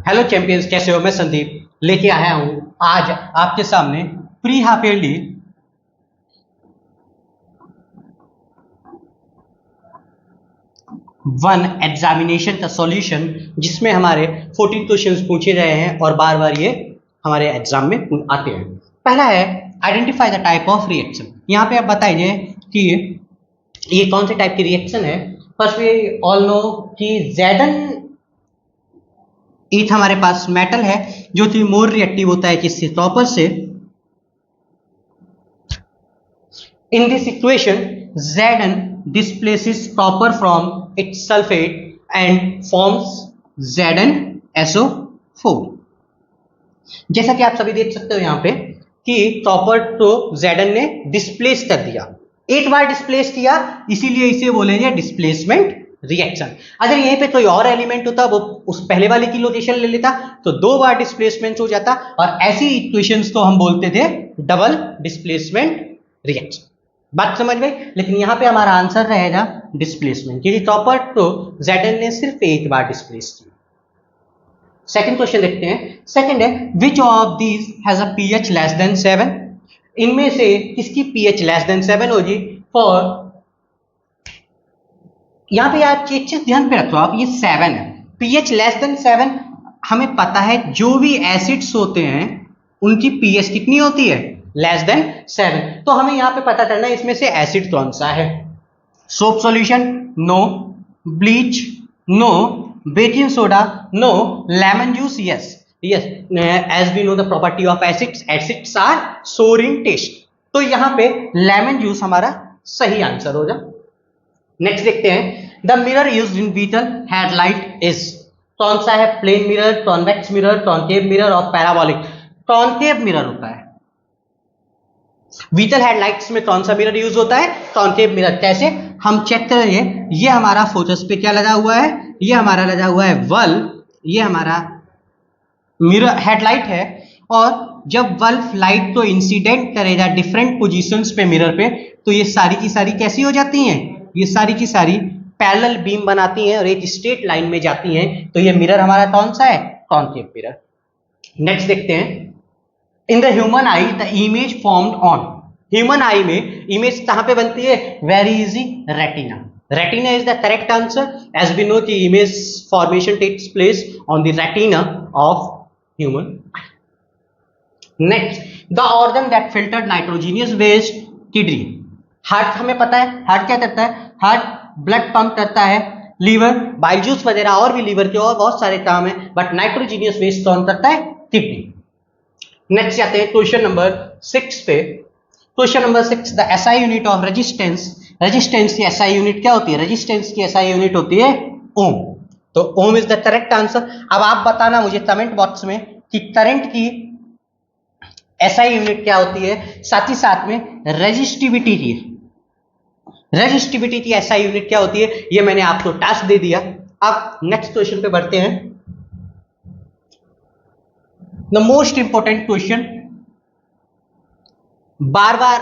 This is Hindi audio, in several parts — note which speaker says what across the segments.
Speaker 1: हेलो चैंपियंस, कैसे हो? मैं संदीप लेके आया हूं आज आपके सामने pre half yearly one examination का सॉल्यूशन, जिसमें हमारे 14 क्वेश्चंस पूछे गए हैं और बार बार ये हमारे एग्जाम में आते हैं। पहला है identify the type of reaction. यहाँ पे आप बताइए कि ये कौन से टाइप की रिएक्शन है। फर्स्ट वी ऑल नो कि Zn ईथ हमारे पास मेटल है जो कि मोर रिएक्टिव होता है किससे? कॉपर से। In this equation Zn displaces copper from its sulfate and forms ZnSO4। जैसा कि आप सभी देख सकते हो यहाँ पे कि कॉपर तो Zn ने डिस्प्लेस कर दिया, एक बार डिस्प्लेस किया, इसीलिए इसे बोलेंगे डिस्प्लेसमेंट रिएक्शन। अगर यहीं पे कोई और एलिमेंट होता, वो उस पहले वाले की लोकेशन ले लेता, तो दो बार डिस्प्लेसमेंट हो जाता, और ऐसी इक्वेशंस को हम बोलते थे डबल डिस्प्लेसमेंट रिएक्शन। बात समझ में? लेकिन यहां पे हमारा आंसर रहेगा डिस्प्लेसमेंट, क्योंकि कॉपर तो Zn ने सिर्फ एक बार डिस्प्लेस किया। सेकंड क्वेश्चन देखते हैं। सेकंड है which of these has a pH less than 7। इनमें से किसकी पीएच लेस देन 7 होगी? फॉर यहां पे आप एक चीज ध्यान पे रखो, आप ये 7 है, पीएच लेस देन 7। हमें पता है जो भी एसिड्स होते हैं उनकी पीएच कितनी होती है? Less than 7। तो हमें यहां पे पता करना है इसमें से एसिड कौन सा है। Soap solution no, bleach no, baking soda no, lemon juice yes. Yes, as we know the property of acids, acids are sour in test, तो यहां पे लेमन जूस हमारा सही आंसर होगा। नेक्स्ट देखते हैं the mirror used in vehicle headlight is. कौन सा है? Plane mirror, convex mirror, concave mirror और पैराबोलिक। कॉन्केव मिरर होता है। व्हीटल हेडलाइट्स में कौन सा मिरर यूज होता है? Concave mirror. कैसे? हम चेक करेंगे, ये हमारा फोकस पे क्या लगा हुआ है? ये हमारा लगा हुआ है बल्ब, ये हमारा मिरर हेडलाइट है, और जब बल्ब लाइट को इंसिडेंट करेगा डिफरेंट पोजीशंस पे मिरर पे, तो ये सारी की सारी कैसी हो जाती हैं? ये सारी की सारी पैरेलल बीम बनाती हैं और एक स्ट्रेट लाइन में जाती हैं। तो ये मिरर हमारा कौन सा है? Concave mirror. नेक्स्ट देखते हैं in the human eye the image formed on. Human eye में इमेज कहां पे बनती है? Very easy, retina. Retina is the correct answer, as we know कि image formation takes place on the retina of human. Next the organ that filtered nitrogenous waste, kidney. Heart हमें पता है, हार्ट क्या करता है? हार्ट ब्लड पंप करता है, लीवर बाइल जूस वगैरह और भी लीवर के और बहुत सारे काम है, बट नाइट्रोजीनियस वेस्ट कौन करता है? किडनी। नेक्स्ट जाते हैं क्वेश्चन नंबर 6 पे। Question number 6 the SI unit of resistance. Resistance की एसआई यूनिट क्या होती है? रेजिस्टेंस की एसआई यूनिट होती है ओम। तो ओम इज द करेक्ट आंसर। अब आप बताना मुझे कमेंट बॉक्स में कि करंट की एसआई यूनिट क्या होती है, साथ ही साथ में रेजिस्टिविटी की एसआई यूनिट क्या होती है। ये मैंने आपको टास्क दे दिया। अब नेक्स्ट क्वेश्चन पे बढ़ते हैं। द मोस्ट इंपोर्टेंट क्वेश्चन, बार बार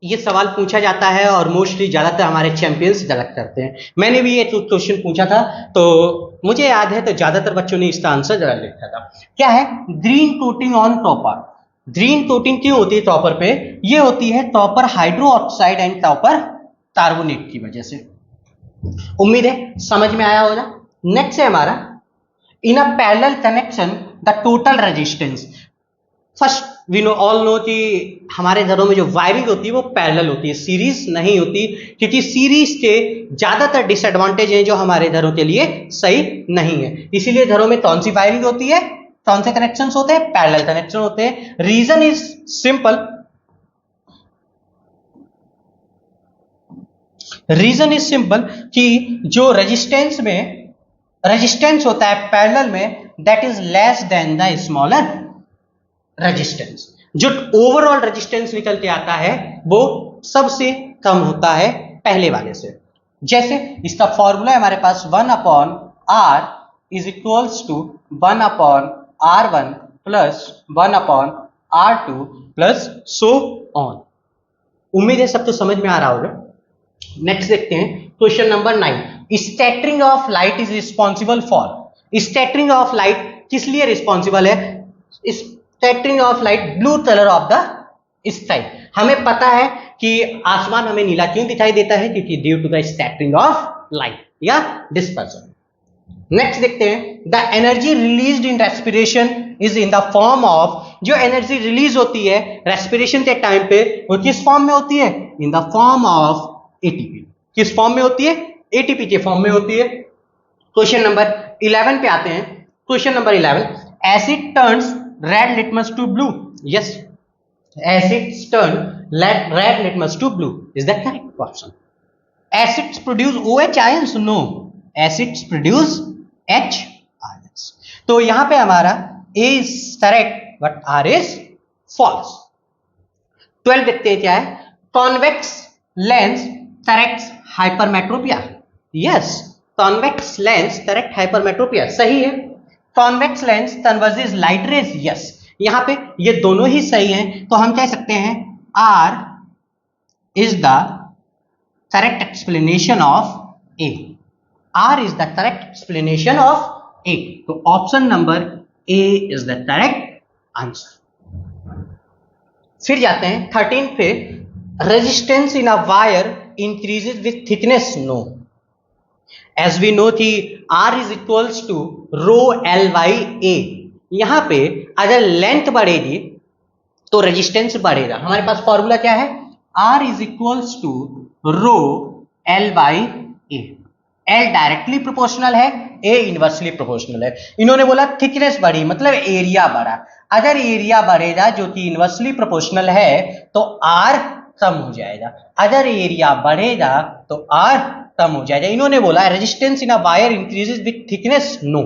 Speaker 1: ये सवाल पूछा जाता है और मोस्टली ज्यादातर हमारे चैंपियंस गलत करते हैं। मैंने भी ये क्वेश्चन पूछा था तो मुझे याद है, तो ज्यादातर बच्चों ने इसका आंसर गलत लिखा था। क्या है? Green coating on copper. Green coating क्यों होती है कॉपर पे? ये होती है copper hydro oxide and copper carbonate की वजह से। उम्मीद है समझ में आया होगा। नेक्स्ट है हमारा in a parallel connection the total resistance. First we know all know कि हमारे घरों में जो वायरिंग होती है वो पैरेलल होती है, सीरीज नहीं होती, क्योंकि सीरीज के ज्यादातर डिसएडवांटेज हैं जो हमारे घरों के लिए सही नहीं है। इसीलिए घरों में कौन सी वायरिंग होती है? कौन से कनेक्शन होते हैं? पैरेलल कनेक्शन होते हैं। रीजन इज सिंपल, कि जो रेजिस्टेंस होता है पैरेलल में, that is less than the smaller resistance. जो ओवरऑल रेजिस्टेंस निकल के आता है वो सबसे कम होता है पहले वाले से। जैसे इसका फॉर्मूला है हमारे पास 1/r is equals to 1/r1 plus 1/r2 plus so on. उम्मीद है सब तो समझ में आ रहा होगा। नेक्स्ट देखते हैं question number 9 scattering of light is responsible for. Scattering of light किस लिए रिस्पॉन्सिबल है? Scattering of light, blue colour of the sky. हमें पता है कि आसमान हमें नीला क्यों दिखाई देता है? क्योंकि due to the scattering of light या डिस्पर्सन। नेक्स्ट देखते हैं, the energy released in respiration is in the form of, जो एनर्जी रिलीज होती है रेस्पिरेशन के टाइम पे वो किस फॉर्म में होती है? इन द फॉर्म ऑफ एटीपी। किस फॉर्म में होती है? एटीपी के फॉर्म में होती है। क्वेश्चन नंबर 11 पे आते हैं। Question number 11, acid turns red litmus to blue. Yes, acids turn red litmus to blue is the correct option. Acids produce OH ions? No, acids produce H ions. तो यहां पे हमारा A is correct but R is false. 12 देखते हैं क्या है, convex lens correct hypermetropia. Yes, convex lens correct hypermetropia, सही है। Convex lens converges light rays. Yes, यहां पे ये दोनों ही सही हैं, तो हम कह सकते हैं R is the correct explanation of A। R is the correct explanation of A. तो option number A is the correct answer. फिर जाते हैं 13 पे, resistance in a wire increases with thickness. No, as we know कि R is equals to rho L by A। यहां पे अगर लेंथ बढ़ेगी तो रेजिस्टेंस बढ़ेगा। हमारे पास फॉर्मूला क्या है? R is equals to rho L by A। L directly proportional है, A इनवर्सली प्रोपोर्शनल है। इन्होंने बोला थिकनेस बढ़ी मतलब एरिया बढ़ा। अगर एरिया बढ़ेगा जो कि इनवर्सली प्रोपोर्शनल है तो R कम हो जाएगा। अगर एरिया बढ़ेगा तो R कम हो जाएगा। इन्होंने बोला resistance in a wire increases with thickness. No,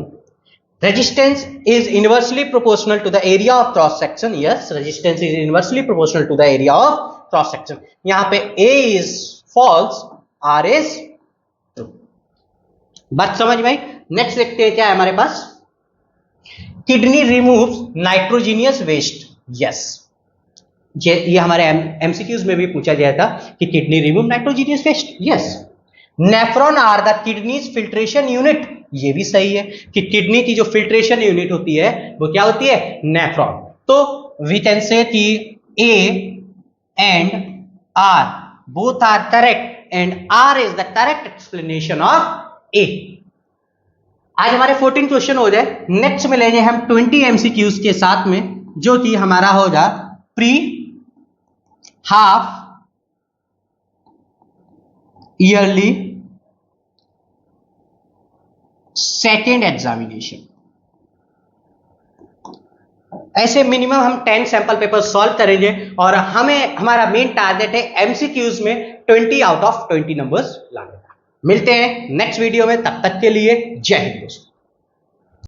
Speaker 1: resistance is inversely proportional to the area of cross section. Yes, resistance is inversely proportional to the area of cross section. यहां पे A is false, R is true. बात समझ में आई? नेक्स्ट देखते हैं क्या है हमारे पास, kidney removes nitrogenous waste. Yes, ये हमारे एमसीक्यूज में भी पूछा गया था कि kidney remove nitrogenous waste. Yes, nephron are the kidney's filtration unit. ये भी सही है कि किडनी की जो फिल्ट्रेशन यूनिट होती है वो क्या होती है? नेफ्रॉन। तो वी कैन से कि A and R both are correct and R is the correct explanation of A। आज हमारे 14 क्वेश्चन हो जाए। नेक्स्ट मिलेंगे हम 20 एमसीक्यूज के साथ में, जो कि हमारा होगा pre half yearly second examination. ऐसे मिनिमम हम 10 सैंपल पेपर सॉल्व करेंगे और हमें हमारा मेन टारगेट है एमसीक्यूज में 20 आउट ऑफ 20 नंबर्स लाने का। मिलते हैं नेक्स्ट वीडियो में, तब तक के लिए जय हिंद दोस्तों।